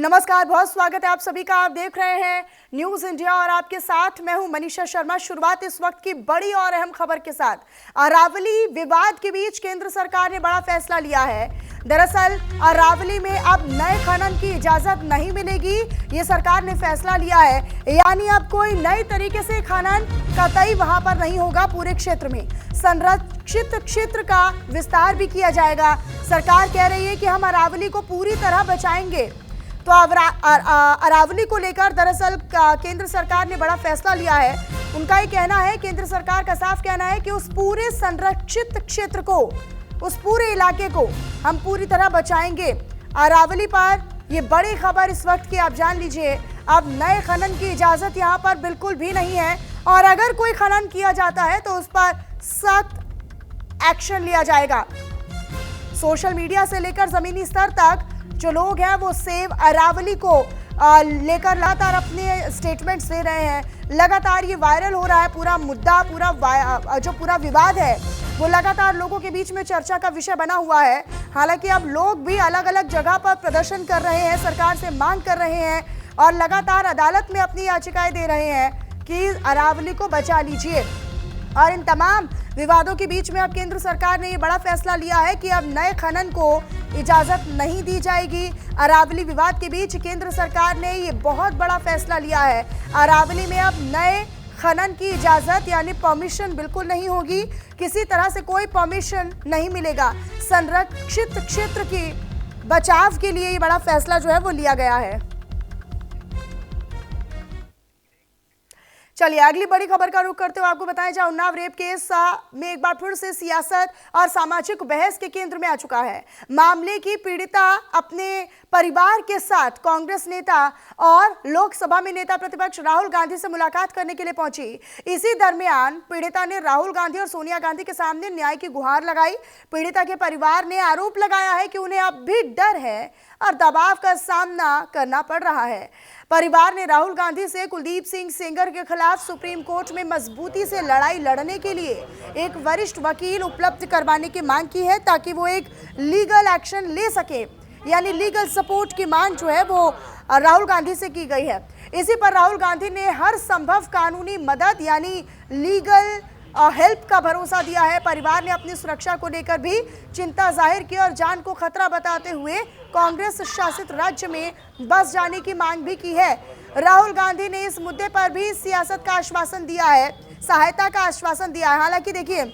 नमस्कार, बहुत स्वागत है आप सभी का। आप देख रहे हैं न्यूज इंडिया और आपके साथ मैं हूं मनीषा शर्मा। शुरुआत इस वक्त की बड़ी और अहम खबर के साथ। अरावली विवाद के बीच केंद्र सरकार ने बड़ा फैसला लिया है। दरअसल अरावली में अब नए खनन की इजाजत नहीं मिलेगी, ये सरकार ने फैसला लिया है। यानी अब कोई नए तरीके से खनन कतई वहां पर नहीं होगा। पूरे क्षेत्र में संरक्षित क्षेत्र का विस्तार भी किया जाएगा। सरकार कह रही है कि हम अरावली को पूरी तरह बचाएंगे। तो अरावली को लेकर दरअसल केंद्र सरकार ने बड़ा फैसला लिया है। उनका ये कहना है, केंद्र सरकार का साफ कहना है कि उस पूरे संरक्षित क्षेत्र को, उस पूरे इलाके को हम पूरी तरह बचाएंगे। अरावली पर ये बड़ी खबर इस वक्त की, आप जान लीजिए। अब नए खनन की इजाजत यहाँ पर बिल्कुल भी नहीं है और अगर कोई खनन किया जाता है तो उस पर सख्त एक्शन लिया जाएगा। सोशल मीडिया से लेकर जमीनी स्तर तक जो लोग हैं वो सेव अरावली को लेकर लगातार अपने स्टेटमेंट्स दे रहे हैं। लगातार ये वायरल हो रहा है पूरा मुद्दा, पूरा विवाद है वो लगातार लोगों के बीच में चर्चा का विषय बना हुआ है। हालांकि अब लोग भी अलग अलग जगह पर प्रदर्शन कर रहे हैं, सरकार से मांग कर रहे हैं और लगातार अदालत में अपनी याचिकाएं दे रहे हैं कि अरावली को बचा लीजिए। और इन तमाम विवादों के बीच में अब केंद्र सरकार ने ये बड़ा फैसला लिया है कि अब नए खनन को इजाजत नहीं दी जाएगी। अरावली विवाद के बीच केंद्र सरकार ने ये बहुत बड़ा फैसला लिया है। अरावली में अब नए खनन की इजाजत यानी परमिशन बिल्कुल नहीं होगी। किसी तरह से कोई परमिशन नहीं मिलेगा। संरक्षित क्षेत्र की बचाव के लिए ये बड़ा फैसला जो है वो लिया गया है। चलिए अगली बड़ी खबर का रुख करते हुए आपको बताएं, जहां उन्नाव रेप केस में एक बार फिर से सियासत और सामाजिक बहस के केंद्र में आ चुका है। मामले की पीड़िता अपने परिवार के साथ कांग्रेस नेता और लोकसभा में नेता प्रतिपक्ष राहुल गांधी से मुलाकात करने के लिए पहुंची। इसी दरमियान पीड़िता ने राहुल गांधी और सोनिया गांधी के सामने न्याय की गुहार लगाई। पीड़िता के परिवार ने आरोप लगाया है कि उन्हें अब भी डर है और दबाव का सामना करना पड़ रहा है। परिवार ने राहुल गांधी से कुलदीप सिंह सेंगर के खिलाफ सुप्रीम कोर्ट में मजबूती से लड़ाई लड़ने के लिए एक वरिष्ठ वकील उपलब्ध करवाने की मांग की है, ताकि वो एक लीगल एक्शन ले सके। यानी लीगल सपोर्ट की मांग जो है वो राहुल गांधी से की गई है। इसी पर राहुल गांधी ने हर संभव कानूनी मदद यानी लीगल हेल्प का भरोसा दिया है। परिवार ने अपनी सुरक्षा को लेकर भी चिंता जाहिर की और जान को खतरा बताते हुए कांग्रेस शासित राज्य में बस जाने की मांग भी की है। राहुल गांधी ने इस मुद्दे पर भी सियासत का आश्वासन दिया है, सहायता का आश्वासन दिया है। हालांकि देखिए,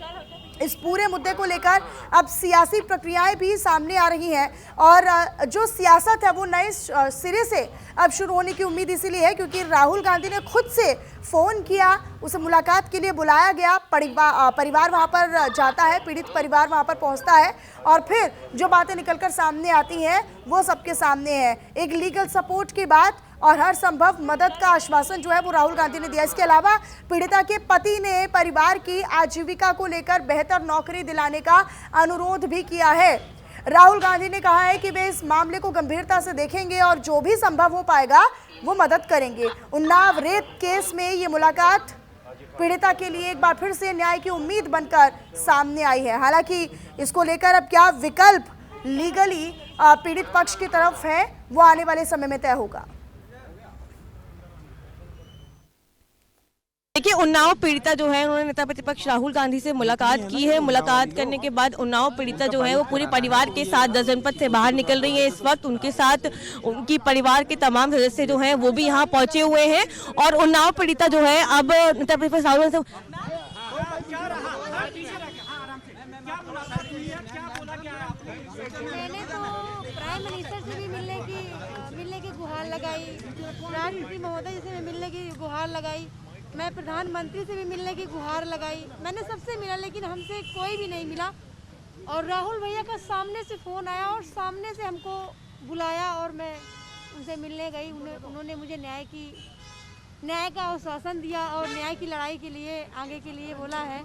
इस पूरे मुद्दे को लेकर अब सियासी प्रक्रियाएं भी सामने आ रही हैं और जो सियासत है वो नए सिरे से अब शुरू होने की उम्मीद इसीलिए है क्योंकि राहुल गांधी ने खुद से फ़ोन किया, उसे मुलाकात के लिए बुलाया गया। परिवार वहां पर जाता है, पीड़ित परिवार वहां पर पहुंचता है और फिर जो बातें निकलकर सामने आती हैं वो सबके सामने है। एक लीगल सपोर्ट की बात और हर संभव मदद का आश्वासन जो है वो राहुल गांधी ने दिया। इसके अलावा पीड़िता के पति ने परिवार की आजीविका को लेकर बेहतर नौकरी दिलाने का अनुरोध भी किया है। राहुल गांधी ने कहा है कि वे इस मामले को गंभीरता से देखेंगे और जो भी संभव हो पाएगा वो मदद करेंगे। उन्नाव रेप केस में ये मुलाकात पीड़िता के लिए एक बार फिर से न्याय की उम्मीद बनकर सामने आई है। हालांकि इसको लेकर अब क्या विकल्प लीगली पीड़ित पक्ष की तरफ है वो आने वाले समय में तय होगा। देखिए, उन्नाव पीड़िता जो है उन्होंने नेता प्रतिपक्ष राहुल गांधी से मुलाकात की है। मुलाकात करने के बाद उन्नाव पीड़िता जो है वो पूरे परिवार के साथ दस जनपद से बाहर निकल रही है। इस वक्त उनके साथ उनकी परिवार के तमाम सदस्य जो हैं वो भी यहाँ पहुंचे हुए हैं और उन्नाव पीड़िता जो है अब नेता प्रतिपक्ष राहुल से मैंने तो प्राइम मिनिस्टर से भी मिलने की गुहार लगाई, राष्ट्रपति महोदय से भी मिलने की गुहार लगाई, मैं प्रधानमंत्री से भी मिलने की गुहार लगाई। मैंने सबसे मिला लेकिन हमसे कोई भी नहीं मिला। और राहुल भैया का सामने से फ़ोन आया और सामने से हमको बुलाया और मैं उनसे मिलने गई। उन्होंने मुझे न्याय का आश्वासन दिया और न्याय की लड़ाई के लिए आगे के लिए बोला है।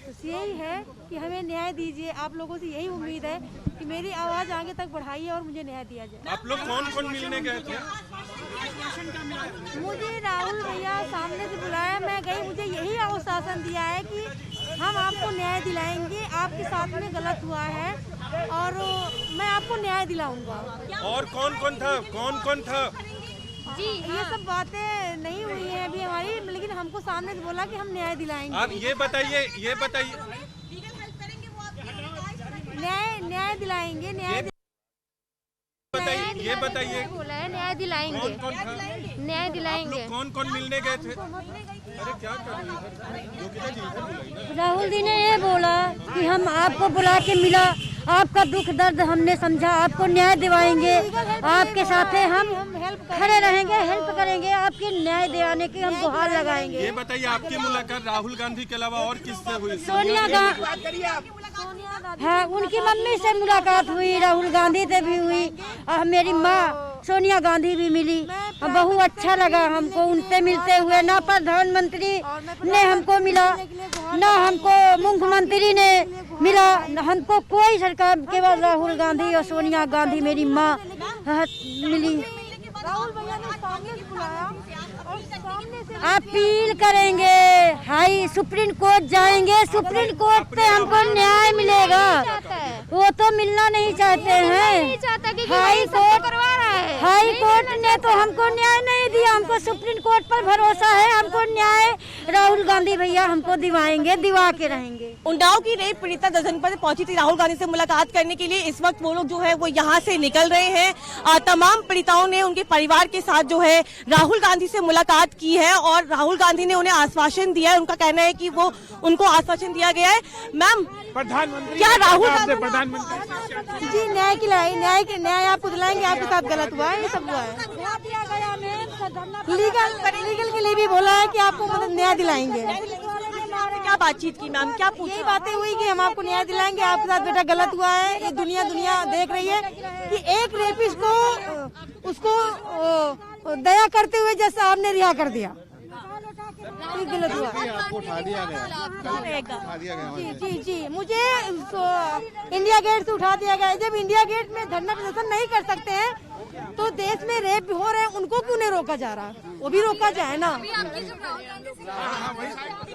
तो यही है कि हमें न्याय दीजिए। आप लोगों से यही उम्मीद है कि मेरी आवाज़ आगे तक बढ़ाइए और मुझे न्याय दिया जाए। आप लोग कौन मिलने गए थे? मुझे राहुल भैया सामने से बुलाया, मैं गई। मुझे यही आश्वासन दिया है कि हम आपको न्याय दिलाएंगे, आपके साथ में गलत हुआ है और मैं आपको न्याय दिलाऊंगा। और कौन कौन था? जी ये सब बातें नहीं हुई हैं अभी हमारी, लेकिन हमको सामने से बोला कि हम न्याय दिलाएंगे। आप ये बताइए न्याय दिलाएंगे, ये बताइए बोला है न्याय दिलाएंगे, कौन था? न्याय दिलाएंगे। कौन मिलने गए थे? अरे क्या कर रही है? राहुल जी ने ये बोला कि हम आपको बुला के मिला, आपका दुख दर्द हमने समझा, आपको न्याय दिलाएंगे, आपके साथ हम खड़े रहेंगे, हेल्प करेंगे, आपके न्याय दिलाने की हम गुहार लगाएंगे। ये बताइए आपकी मुलाकात राहुल गांधी के अलावा और किससे हुई? सोनिया गांधी, हाँ उनकी मम्मी से मुलाकात हुई, राहुल गांधी से भी हुई, और मेरी माँ सोनिया गांधी भी मिली। बहुत अच्छा लगा हमको उनसे मिलते हुए। ना प्रधानमंत्री ने हमको मिला, ना हमको मुख्यमंत्री ने मिला, हमको कोई सरकार, केवल राहुल गांधी और सोनिया गांधी मेरी माँ मिली। राहुल भैया ने सामने से बुलाया और सामने से अपील करेंगे, हाई सुप्रीम कोर्ट जाएंगे, सुप्रीम कोर्ट से हमको न्याय मिलेगा। वो तो मिलना नहीं चाहते हैं, हाई कोर्ट ने तो हमको न्याय नहीं दिया, हमको सुप्रीम कोर्ट पर भरोसा है, हमको न्याय राहुल गांधी भैया हमको दिवाएंगे, दिवा के रहेंगे। उन्नाव की रेप पीड़िता जनपद पहुंची थी राहुल गांधी से मुलाकात करने के लिए। इस वक्त वो लोग जो है वो यहाँ से निकल रहे हैं। तमाम पीड़िताओं ने उनके परिवार के साथ जो है राहुल गांधी से मुलाकात की है और राहुल गांधी ने उन्हें आश्वासन दिया है। उनका कहना है कि वो उनको आश्वासन दिया गया है। मैम, प्रधानमंत्री क्या राहुल गांधी जी न्याय आपको दिलाएंगे, आपके साथ गलत हुआ है, ये सब हुआ है। लीगल के लिए भी बोला है कि आपको मतलब न्याय दिलाएंगे। क्या बातचीत की मैम, क्या पूछा? यही बातें हुई कि हम आपको न्याय दिलाएंगे, आपके साथ बेटा गलत हुआ है। ये दुनिया देख रही है कि एक रेपिस्ट को उसको दया करते हुए जैसे आपने रिहा कर दिया, गलत हुआ। आपको उठा दिया गया। जी मुझे इंडिया गेट से उठा दिया गया। जब इंडिया गेट में धरना प्रदर्शन नहीं कर सकते हैं तो देश में रेप हो रहे हैं, उनको क्यों नहीं रोका जा रहा? वो भी रोका जाए ना।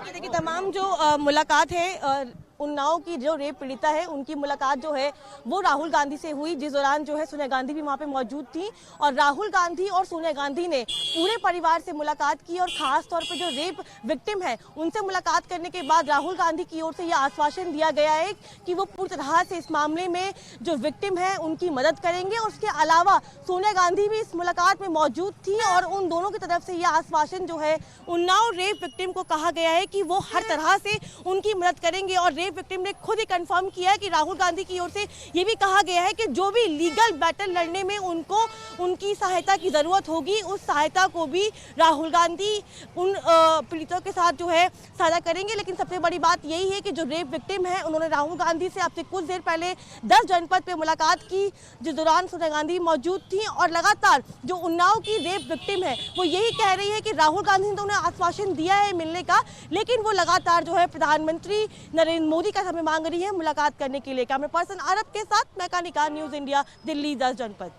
देखिए तमाम जो मुलाकात है उन्नाव की जो रेप पीड़िता है उनकी मुलाकात जो है वो राहुल गांधी से हुई, जिस दौरान जो है सोनिया गांधी भी वहां पे मौजूद थी और राहुल गांधी और सोनिया गांधी ने पूरे परिवार से मुलाकात की और खास तौर पे जो रेप विक्टिम है उनसे मुलाकात करने के बाद राहुल गांधी की ओर से यह आश्वासन दिया गया है कि वो पूरी तरह से इस मामले में जो विक्टिम है उनकी मदद करेंगे। और उसके अलावा सोनिया गांधी भी इस मुलाकात में मौजूद थी और उन दोनों की तरफ से यह आश्वासन जो है उन्नाव रेप विक्टिम को कहा गया है कि वो हर तरह से उनकी मदद करेंगे। और रेप विक्टिम ने खुद ही कंफर्म किया है कि राहुल गांधी की ओर से ये भी कहा गया है कि जो भी लीगल बैटल लड़ने में उनको उनकी सहायता की जरूरत होगी उस सहायता को भी राहुल गांधी उन पीड़ितों के साथ जो है साझा करेंगे। लेकिन सबसे बड़ी बात यही है कि जो रेप विक्टिम है उन्होंने राहुल गांधी से अब से कुछ देर पहले 10 जनपद पे मुलाकात की, जिस दौरान सोनिया गांधी मौजूद थी और लगातार जो उन्नाव की रेप विक्टिम है वो यही कह रही है कि राहुल गांधी ने तो उन्हें आश्वासन दिया है मिलने का, लेकिन वो लगातार जो है प्रधानमंत्री नरेंद्र मोदी का समय मांग रही है मुलाकात करने के लिए। कैमरा पर्सन अरब के साथ मैं कानिका, न्यूज इंडिया, दिल्ली 10 जनपद।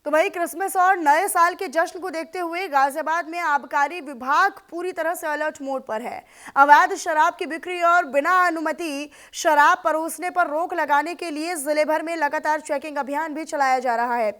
तो वही क्रिसमस और नए साल के जश्न को देखते हुए गाजियाबाद में आबकारी विभाग पूरी तरह से अलर्ट मोड पर है। अवैध शराब की बिक्री और बिना अनुमति शराब परोसने पर रोक लगाने के लिए जिले भर में लगातार चेकिंग अभियान भी चलाया जा रहा है।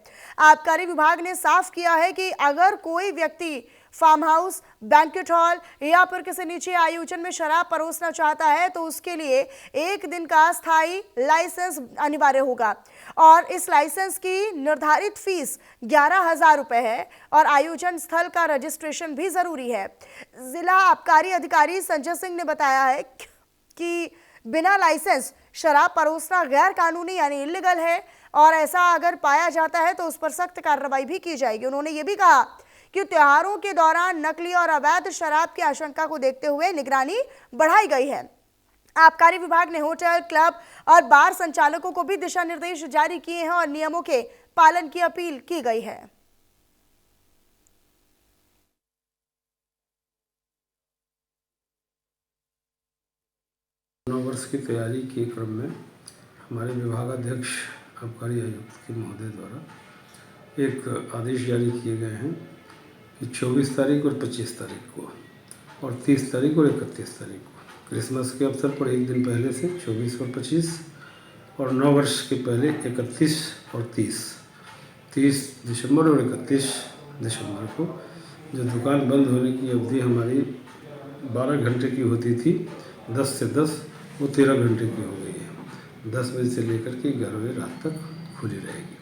आबकारी विभाग ने साफ किया है कि अगर कोई व्यक्ति फार्म हाउस, बैंक्वेट हॉल या फिर किसी निजी आयोजन में शराब परोसना चाहता है तो उसके लिए 1 दिन का स्थायी लाइसेंस अनिवार्य होगा और इस लाइसेंस की निर्धारित फीस 11,000 रुपए है और आयोजन स्थल का रजिस्ट्रेशन भी जरूरी है। जिला आबकारी अधिकारी संजय सिंह ने बताया है कि बिना लाइसेंस शराब परोसना गैर कानूनी यानी इल्लीगल है और ऐसा अगर पाया जाता है तो उस पर सख्त कार्रवाई भी की जाएगी। उन्होंने ये भी कहा कि त्योहारों के दौरान नकली और अवैध शराब की आशंका को देखते हुए निगरानी बढ़ाई गई है। आबकारी विभाग ने होटल, क्लब और बार संचालकों को भी दिशा निर्देश जारी किए हैं और नियमों के पालन की अपील की गई है। नव वर्ष की तैयारी के क्रम में हमारे विभागाध्यक्ष आबकारी आयुक्त के महोदय द्वारा एक आदेश जारी किए गए हैं कि 24 तारीख और 25 तारीख को और 30 तारीख और 31 तारीख को क्रिसमस के अवसर पर एक दिन पहले से 24 और 25 और 9 वर्ष के पहले 31 और 30 दिसंबर और 31 दिसंबर को जो दुकान बंद होने की अवधि हमारी 12 घंटे की होती थी 10 से 10 वो 13 घंटे की हो गई है। 10 बजे से लेकर के 11 बजे रात तक खुली रहेगी।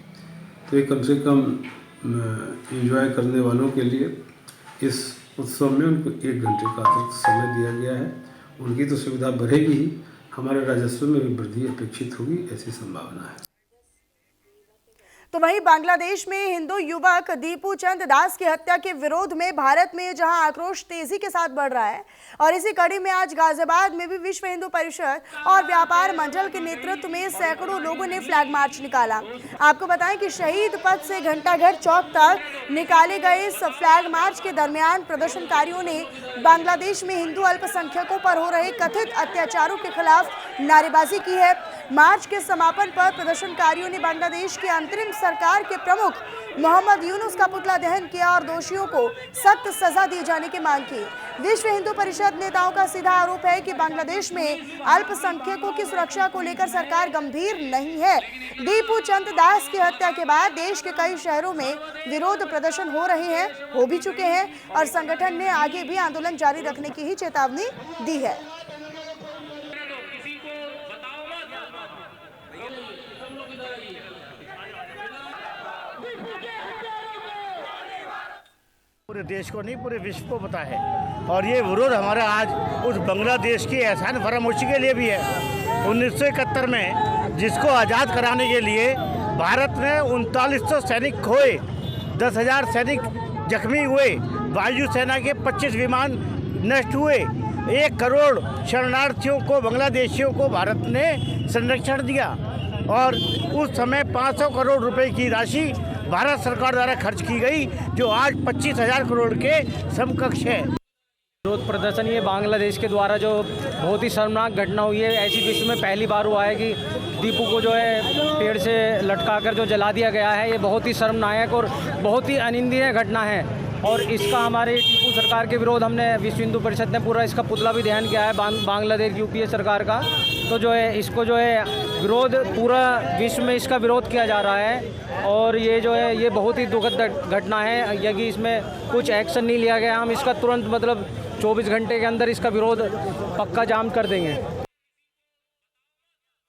तो ये कम से कम एंजॉय करने वालों के लिए इस उत्सव में उनको 1 घंटे का अतिरिक्त समय दिया गया है। उनकी तो सुविधा बढ़ेगी ही, हमारे राजस्व में भी वृद्धि अपेक्षित होगी, ऐसी संभावना है। तो वहीं बांग्लादेश में हिंदू युवक दीपू चंद दास की हत्या के विरोध में भारत में जहां आक्रोश तेजी के साथ बढ़ रहा है और इसी कड़ी में आज गाजियाबाद में भी विश्व हिंदू परिषद और व्यापार मंडल के नेतृत्व में सैकड़ों लोगों ने फ्लैग मार्च निकाला। आपको बताएं कि शहीद पथ से घंटाघर चौक तक निकाले गए इस फ्लैग मार्च के दरमियान प्रदर्शनकारियों ने बांग्लादेश में हिंदू अल्पसंख्यकों पर हो रहे कथित अत्याचारों के खिलाफ नारेबाजी की है। मार्च के समापन पर प्रदर्शनकारियों ने बांग्लादेश की अंतरिम सरकार के प्रमुख मोहम्मद यूनुस का पुतला दहन किया और दोषियों को सख्त सजा दिए जाने की मांग की। विश्व हिंदू परिषद नेताओं का सीधा आरोप है कि बांग्लादेश में अल्पसंख्यकों की सुरक्षा को लेकर सरकार गंभीर नहीं है। दीपू चंद दास की हत्या के बाद देश के कई शहरों में विरोध प्रदर्शन हो भी चुके हैं और संगठन ने आगे भी आंदोलन जारी रखने की ही चेतावनी दी है। पूरे देश को नहीं, पूरे विश्व को पता है। और ये विरोध हमारा आज उस बांग्लादेश की एहसान फरामोशी के लिए भी है। 1971 में जिसको आज़ाद कराने के लिए भारत ने 3900 सैनिक खोए, 10,000 सैनिक जख्मी हुए, वायुसेना के 25 विमान नष्ट हुए, 1 करोड़ शरणार्थियों को, बांग्लादेशियों को भारत ने संरक्षण दिया और उस समय 500 करोड़ रुपए की राशि भारत सरकार द्वारा खर्च की गई, जो आज 25,000 करोड़ के समकक्ष है। विरोध प्रदर्शन ये बांग्लादेश के द्वारा जो बहुत ही शर्मनाक घटना हुई है, ऐसी विश्व में पहली बार हुआ है कि दीपू को जो है पेड़ से लटकाकर जो जला दिया गया है। ये बहुत ही शर्मनाक और बहुत ही अनिंदनीय घटना है और इसका हमारे टीपू सरकार के विरोध हमने विश्व हिंदू परिषद ने पूरा इसका पुतला भी दहन किया है बांग्लादेश यूपीए सरकार का। तो जो है इसको जो है विरोध पूरा विश्व में इसका विरोध किया जा रहा है और ये जो है ये बहुत ही दुखद घटना है। यदि इसमें कुछ एक्शन नहीं लिया गया, हम इसका तुरंत 24 घंटे के अंदर इसका विरोध पक्का जाम कर देंगे।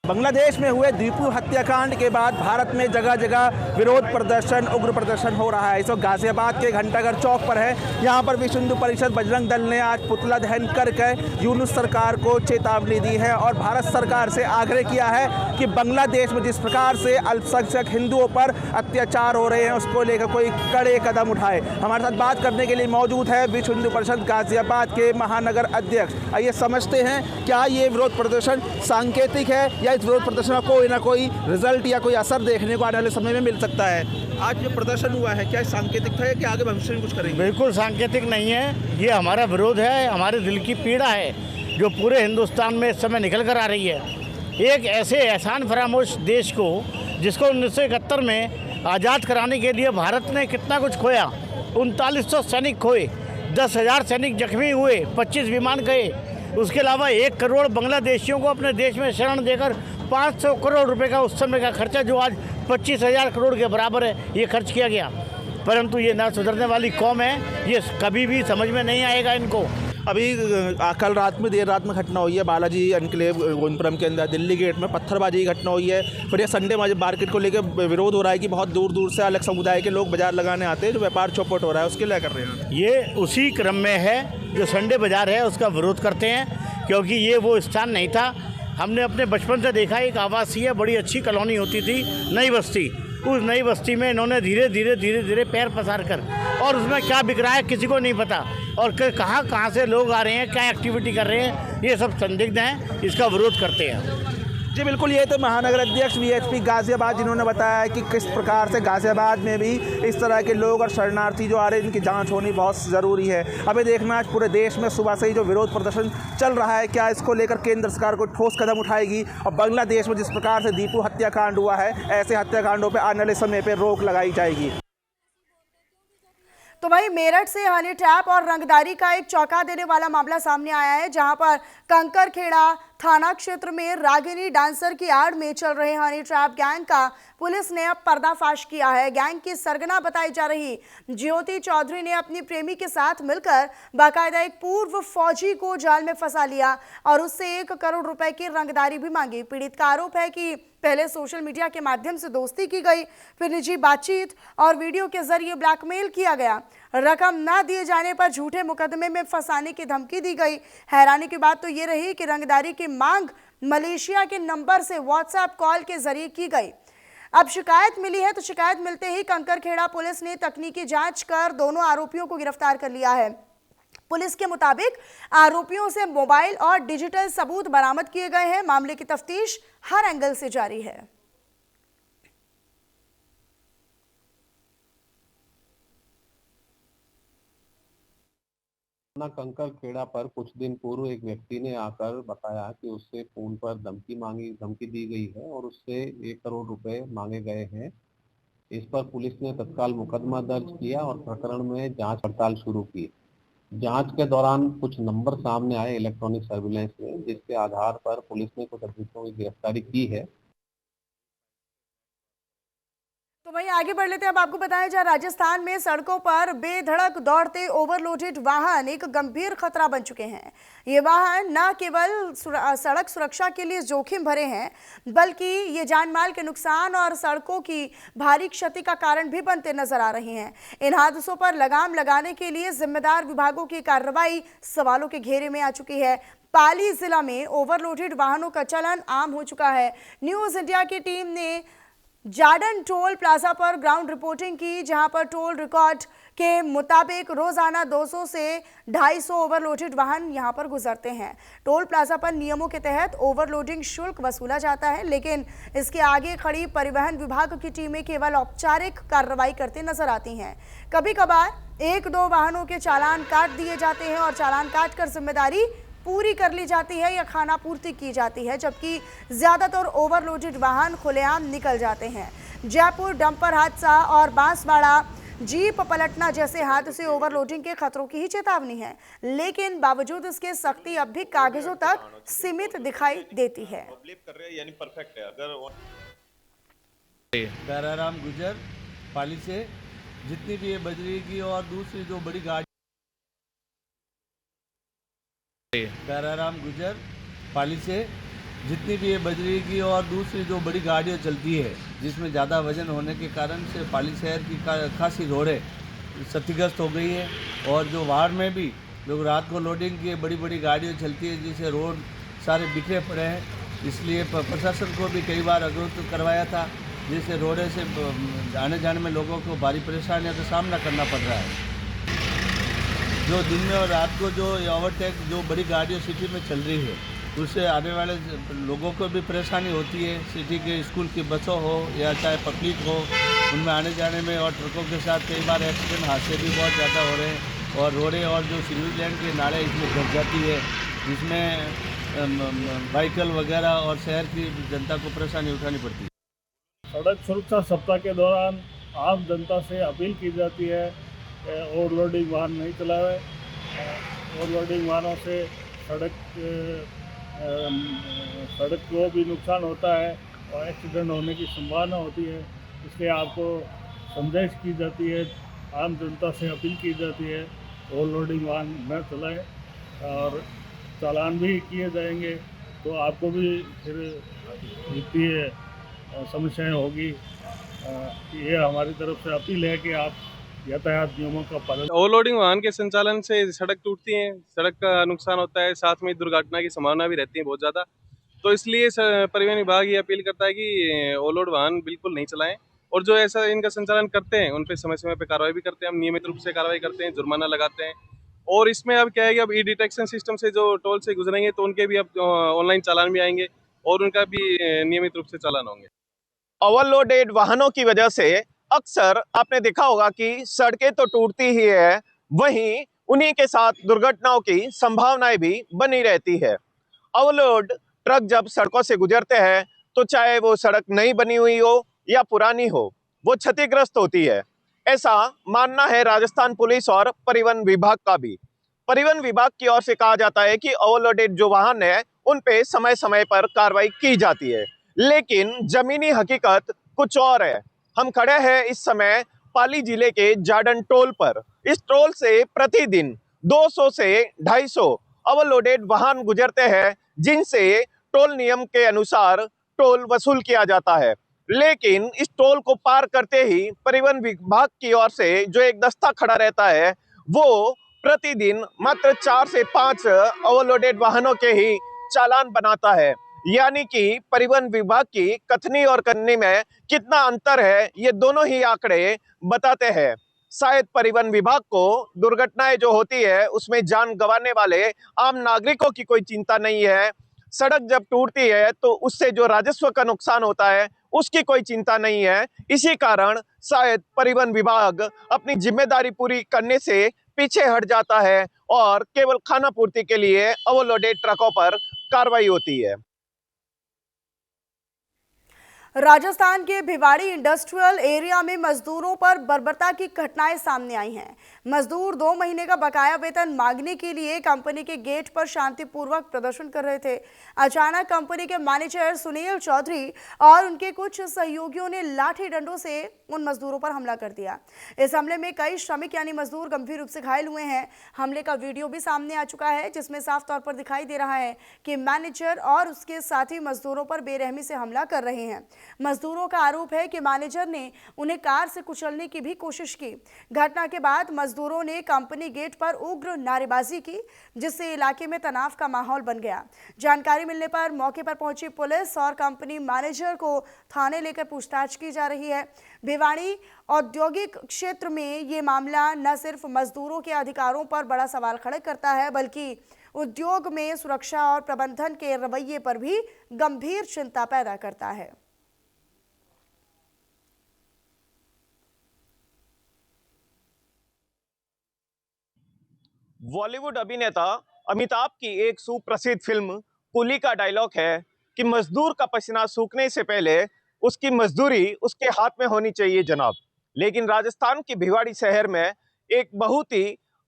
बांग्लादेश में हुए दीपू हत्याकांड के बाद भारत में जगह जगह विरोध प्रदर्शन, उग्र प्रदर्शन हो रहा है। इस वक्त गाजियाबाद के घंटाघर चौक पर है। यहाँ पर विश्व हिंदू परिषद बजरंग दल ने आज पुतला दहन करके यूनुस सरकार को चेतावनी दी है और भारत सरकार से आग्रह किया है कि बांग्लादेश में जिस प्रकार से अल्पसंख्यक हिंदुओं पर अत्याचार हो रहे हैं उसको लेकर कोई कड़े कदम उठाए। हमारे साथ बात करने के लिए मौजूद है विश्व हिंदू परिषद गाजियाबाद के महानगर अध्यक्ष। आइए समझते हैं क्या ये विरोध प्रदर्शन सांकेतिक है या इस विरोध प्रदर्शन का कोई ना कोई रिजल्ट या कोई असर देखने को आने वाले समय में मिल सकता है। आज जो प्रदर्शन हुआ है क्या सांकेतिक था या कि आगे भविष्य में कुछ करेंगे? बिल्कुल सांकेतिक नहीं है, ये हमारा विरोध है, हमारे दिल की पीड़ा है जो पूरे हिंदुस्तान में इस समय निकल कर आ रही है। एक ऐसे एहसान फरामोश देश को जिसको 1971 में आज़ाद कराने के लिए भारत ने कितना कुछ खोया, 3900 सैनिक खोए, 10,000 सैनिक जख्मी हुए, 25 विमान गए, उसके अलावा 1 करोड़ बांग्लादेशियों को अपने देश में शरण देकर 500 करोड़ रुपए का उस समय का खर्चा जो आज 25,000 करोड़ के बराबर है, ये खर्च किया गया। परंतु ये ना सुधरने वाली कौम है, ये कभी भी समझ में नहीं आएगा इनको। अभी कल रात में, देर रात में घटना हुई है बालाजी एनक्लेव गोविंदपुरम के अंदर, दिल्ली गेट में पत्थरबाजी की घटना हुई है। फिर ये संडे मार्केट को लेकर विरोध हो रहा है कि बहुत दूर दूर से अलग समुदाय के लोग बाजार लगाने आते हैं, जो व्यापार चौपट हो रहा है, उसके लिए कर रहे हैं। ये उसी क्रम में है, जो संडे बाजार है उसका विरोध करते हैं, क्योंकि ये वो स्थान नहीं था। हमने अपने बचपन से देखा, एक आवासीय बड़ी अच्छी कॉलोनी होती थी नई बस्ती, उस नई बस्ती में इन्होंने धीरे धीरे पैर पसार कर, और उसमें क्या बिक रहा है किसी को नहीं पता, और कहाँ से लोग आ रहे हैं, क्या एक्टिविटी कर रहे हैं, ये सब संदिग्ध हैं, इसका विरोध करते हैं। जी बिल्कुल, ये तो महानगर अध्यक्ष वीएचपी गाजियाबाद जिन्होंने बताया कि किस प्रकार से गाजियाबाद में भी इस तरह के लोग और शरणार्थी जो आ रहे हैं इनकी जांच होनी बहुत ज़रूरी है। अभी देखना आज पूरे देश में सुबह से ही जो विरोध प्रदर्शन चल रहा है, क्या इसको लेकर केंद्र सरकार को ठोस कदम उठाएगी और बांग्लादेश में जिस प्रकार से दीपू हत्याकांड हुआ है, ऐसे हत्याकांडों पर आने वाले समय पर रोक लगाई जाएगी। तो वहीं मेरठ से हनी ट्रैप और रंगदारी का एक चौंका देने वाला मामला सामने आया है, जहां पर कंकरखेड़ा थाना क्षेत्र में रागिनी डांसर की आड़ में चल रहे हनी ट्रैप गैंग का पुलिस ने अब पर्दाफाश किया है। गैंग की सरगना बताई जा रही ज्योति चौधरी ने अपनी प्रेमी के साथ मिलकर बाकायदा एक पूर्व फौजी को जाल में फंसा लिया और उससे 1 करोड़ रुपए की रंगदारी भी मांगी। पीड़ित का आरोप है कि पहले सोशल मीडिया के माध्यम से दोस्ती की गई, फिर निजी बातचीत और वीडियो के जरिए ब्लैकमेल किया गया। रकम न दिए जाने पर झूठे मुकदमे में फंसाने की धमकी दी गई। हैरानी की बात तो ये रही कि रंगदारी की मांग मलेशिया के नंबर से व्हाट्सएप कॉल के जरिए की गई। अब शिकायत मिली है, तो शिकायत मिलते ही कंकरखेड़ा पुलिस ने तकनीकी जांच कर दोनों आरोपियों को गिरफ्तार कर लिया है। पुलिस के मुताबिक आरोपियों से मोबाइल और डिजिटल सबूत बरामद किए गए हैं। मामले की तफ्तीश हर एंगल से जारी है। कंकरखेड़ा पर कुछ दिन पूर्व एक व्यक्ति ने आकर बताया कि उससे फोन पर धमकी दी गई है और उससे 1 करोड़ रुपए मांगे गए हैं। इस पर पुलिस ने तत्काल मुकदमा दर्ज किया और प्रकरण में जांच पड़ताल शुरू की। जांच के दौरान कुछ नंबर सामने आए इलेक्ट्रॉनिक सर्विलेंस में, जिसके आधार पर पुलिस ने कुछ अभियुक्तों की गिरफ्तारी की है। तो वहीं आगे बढ़ लेते हैं। अब आपको बताया जाए, राजस्थान में सड़कों पर बेधड़क दौड़ते ओवरलोडेड वाहन एक गंभीर खतरा बन चुके हैं। ये वाहन न केवल सड़क सुरक्षा के लिए जोखिम भरे हैं, बल्कि ये जान माल के नुकसान और सड़कों की भारी क्षति का कारण भी बनते नजर आ रहे हैं। इन हादसों पर लगाम लगाने के लिए जिम्मेदार विभागों की कार्रवाई सवालों के घेरे में आ चुकी है। पाली जिला में ओवरलोडेड वाहनों का चलन आम हो चुका है। न्यूज इंडिया की टीम ने जाडन टोल प्लाजा पर ग्राउंड रिपोर्टिंग की, जहां पर टोल रिकॉर्ड के मुताबिक रोजाना 200 से 250 ओवरलोडेड वाहन यहां पर गुजरते हैं। टोल प्लाजा पर नियमों के तहत ओवरलोडिंग शुल्क वसूला जाता है, लेकिन इसके आगे खड़ी परिवहन विभाग की टीमें केवल औपचारिक कार्रवाई करते नजर आती हैं। कभी कभार 1-2 वाहनों के चालान काट दिए जाते हैं और चालान काटकर जिम्मेदारी पूरी कर ली जाती है या खाना पूर्ति की जाती है, जबकि ज्यादातर ओवरलोडेड वाहन खुलेआम निकल जाते हैं। जयपुर डंपर हादसा और बांसवाड़ा जीप पलटना जैसे हादसे ओवरलोडिंग के खतरों की ही चेतावनी है, लेकिन बावजूद इसके सख्ती अब भी कागजों तक सीमित दिखाई देती है। प्याराराम गुजर पाली से जितनी भी ये बजरी की और दूसरी जो बड़ी गाड़ी प्याराराम गुजर पाली से जितनी भी ये बजरी की और दूसरी जो बड़ी गाड़ियाँ चलती है, जिसमें ज़्यादा वजन होने के कारण से पाली शहर की खासी रोडें क्षतिग्रस्त हो गई है। और जो वार्ड में भी लोग रात को लोडिंग की बड़ी बड़ी गाड़ियाँ चलती है, जिससे रोड सारे बिखरे पड़े हैं। इसलिए प्रशासन को भी कई बार अवगत करवाया था, जिससे रोडे से आने जाने में लोगों को भारी परेशानियों का सामना करना पड़ रहा है। जो दिन में और रात को जो ओवरटेक जो बड़ी गाड़ियाँ सिटी में चल रही है, उससे आने वाले लोगों को भी परेशानी होती है। सिटी के स्कूल की बसों हो या चाहे पब्लिक हो, उनमें आने जाने में और ट्रकों के साथ कई बार एक्सीडेंट हादसे भी बहुत ज़्यादा हो रहे हैं। और रोडें और जो सिविल लाइन के नाले इसमें घट जाती है, जिसमें व्हीकल वगैरह और शहर की जनता को परेशानी उठानी पड़ती है। सड़क सुरक्षा सप्ताह के दौरान आम जनता से अपील की जाती है ओवरलोडिंग वाहन नहीं चलावे। ओवरलोडिंग वाहनों से सड़क को भी नुकसान होता है और एक्सीडेंट होने की संभावना होती है। इसलिए आपको संदेश की जाती है, आम जनता से अपील की जाती है ओवरलोडिंग वाहन न चलाएं और चालान भी किए जाएंगे, तो आपको भी फिर वित्तीय समस्याएं होगी। ये हमारी तरफ से अपील है कि आप यातायात नियमों का पालन। ओवरलोडिंग वाहन के संचालन से सड़क टूटती है, सड़क का नुकसान होता है, साथ में दुर्घटना की संभावना भी रहती है बहुत ज़्यादा। तो इसलिए परिवहन विभाग ये अपील करता है कि ओवरलोड वाहन बिल्कुल नहीं चलाएं और जो ऐसा इनका संचालन करते हैं उन पर समय समय पर कार्रवाई भी करते हैं। हम नियमित रूप से कार्रवाई करते हैं, जुर्माना लगाते हैं। और इसमें अब क्या है कि अब ई डिटेक्शन सिस्टम से जो टोल से गुजरेंगे तो उनके भी अब ऑनलाइन चालान भी आएंगे और उनका भी नियमित रूप से चालान होंगे। ओवरलोडेड वाहनों की वजह से अक्सर आपने देखा होगा कि सड़कें तो टूटती ही है, वहीं उन्हीं के साथ दुर्घटनाओं की संभावनाएं भी बनी रहती है। ओवरलोड ट्रक जब सड़कों से गुजरते हैं तो चाहे वो सड़क नई बनी हुई हो या पुरानी हो, वो क्षतिग्रस्त होती है। ऐसा मानना है राजस्थान पुलिस और परिवहन विभाग का भी। परिवहन विभाग की ओर से कहा जाता है कि ओवरलोडेड जो वाहन है उन पे समय समय पर कार्रवाई की जाती है, लेकिन जमीनी हकीकत कुछ और है। हम खड़े हैं इस समय पाली जिले के जाडन टोल पर। इस टोल से प्रतिदिन 200 से 250 ओवरलोडेड वाहन गुजरते हैं, जिनसे टोल नियम के अनुसार टोल वसूल किया जाता है। लेकिन इस टोल को पार करते ही परिवहन विभाग की ओर से जो एक दस्ता खड़ा रहता है, वो प्रतिदिन मात्र 4 से 5 ओवरलोडेड वाहनों के ही चालान बनाता है। यानी कि परिवहन विभाग की कथनी और करनी में कितना अंतर है, ये दोनों ही आंकड़े बताते हैं। शायद परिवहन विभाग को दुर्घटनाएं जो होती है उसमें जान गंवाने वाले आम नागरिकों की कोई चिंता नहीं है। सड़क जब टूटती है तो उससे जो राजस्व का नुकसान होता है उसकी कोई चिंता नहीं है। इसी कारण शायद परिवहन विभाग अपनी जिम्मेदारी पूरी करने से पीछे हट जाता है और केवल खाना पूर्ति के लिए ओवरलोडेड ट्रकों पर कार्रवाई होती है। राजस्थान के भिवाड़ी इंडस्ट्रियल एरिया में मजदूरों पर बर्बरता की घटनाएं सामने आई हैं। मजदूर 2 महीने का बकाया वेतन मांगने के लिए कंपनी के गेट पर शांतिपूर्वक प्रदर्शन कर रहे थे। अचानक कंपनी के मैनेजर सुनील चौधरी और उनके कुछ सहयोगियों ने लाठी डंडों से उन मजदूरों पर हमला कर दिया। इस हमले में कई श्रमिक यानी मजदूर गंभीर रूप से घायल हुए हैं। हमले का वीडियो भी सामने आ चुका है, जिसमें साफ तौर पर दिखाई दे रहा है कि मैनेजर और उसके साथी मजदूरों पर बेरहमी से हमला कर रहे हैं। मजदूरों का आरोप है कि मैनेजर ने उन्हें कार से कुचलने की भी कोशिश की। घटना के बाद मजदूरों ने कंपनी गेट पर उग्र नारेबाजी की, जिससे इलाके में तनाव का माहौल बन गया। जानकारी मिलने पर मौके पर पहुंची पुलिस और कंपनी मैनेजर को थाने लेकर पूछताछ की जा रही है। भिवाड़ी औद्योगिक क्षेत्र में ये मामला न सिर्फ मजदूरों के अधिकारों पर बड़ा सवाल खड़े करता है, बल्कि उद्योग में सुरक्षा और प्रबंधन के रवैये पर भी गंभीर चिंता पैदा करता है। बॉलीवुड अभिनेता अमिताभ की एक सुप्रसिद्ध फिल्म कूली का डायलॉग है कि मजदूर का पसीना सूखने से पहले उसकी मजदूरी उसके हाथ में होनी चाहिए जनाब। लेकिन राजस्थान के भिवाड़ी शहर में एक बहुत ही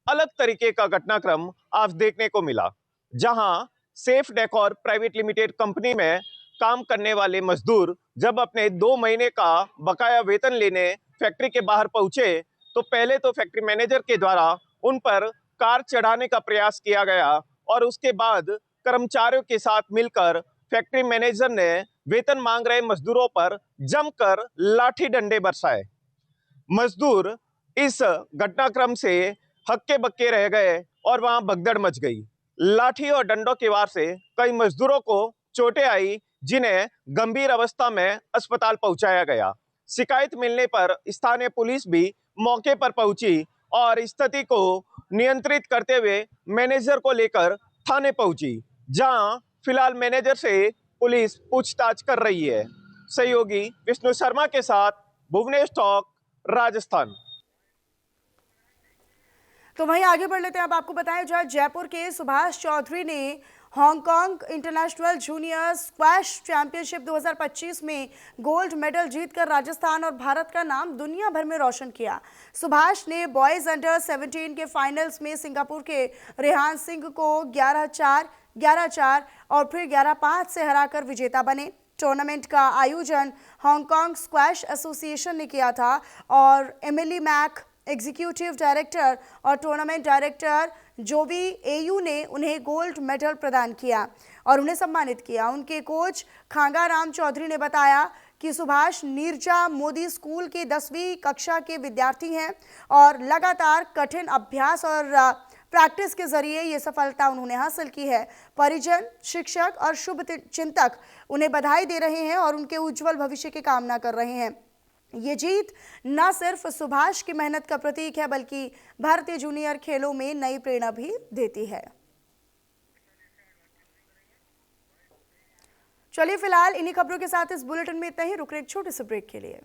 अलग तरीके का घटनाक्रम आज देखने को मिला, जहां safe decor private limited company में काम करने वाले मजदूर जब अपने 2 महीने का बकाया वेतन लेने फैक्ट्री के बाहर पहुंचे तो पहले तो फैक्ट्री मैनेजर के द्वारा उन पर कार चढ़ाने का प्रयास किया गया और उसके बाद कर्मचारियों के साथ मिलकर फैक्ट्री मैनेजर ने वेतन मांग रहे मजदूरों पर जमकर लाठी डंडे बरसाए। मजदूर इस घटनाक्रम से हक्के बक्के रह गए और वहां भगदड़ मच गई। लाठी और डंडों के वार से कई मजदूरों को चोटें आई, जिन्हें गंभीर अवस्था में अस्पताल पहुंचाया गया। शिकायत मिलने पर स्थानीय पुलिस भी मौके पर पहुंची और स्थिति को नियंत्रित करते हुए मैनेजर को लेकर थाने पहुंची, जहां फिलहाल मैनेजर से पुलिस पूछताछ कर रही है। सहयोगी विष्णु शर्मा के साथ भुवनेश टॉक, राजस्थान। तो वहीं आगे बढ़ लेते हैं। अब आपको बताएं, जहां जयपुर के सुभाष चौधरी ने Hong Kong international junior squash championship 2025 में गोल्ड मेडल जीतकर राजस्थान और भारत का नाम दुनिया भर में रोशन किया। सुभाष ने बॉयज अंडर 17 के फाइनल्स में सिंगापुर के रेहान सिंह को 11-4, 11-4 और फिर 11-5 से हराकर विजेता बने। टूर्नामेंट का आयोजन हांगकांग स्क्वैश एसोसिएशन ने किया था और एमिली मैक, एग्जीक्यूटिव डायरेक्टर और टूर्नामेंट डायरेक्टर जोवी एयू ने उन्हें गोल्ड मेडल प्रदान किया और उन्हें सम्मानित किया। उनके कोच खांगाराम चौधरी ने बताया कि सुभाष नीरजा मोदी स्कूल के 10वीं कक्षा के विद्यार्थी हैं और लगातार कठिन अभ्यास और प्रैक्टिस के जरिए ये सफलता उन्होंने हासिल की है। परिजन, शिक्षक और शुभ चिंतक उन्हें बधाई दे रहे हैं और उनके उज्जवल भविष्य की कामना कर रहे हैं। ये जीत न सिर्फ सुभाष की मेहनत का प्रतीक है, बल्कि भारतीय जूनियर खेलों में नई प्रेरणा भी देती है। चलिए फिलहाल इन्हीं खबरों के साथ इस बुलेटिन में इतना ही। रुक रहे एक छोटे से ब्रेक के लिए।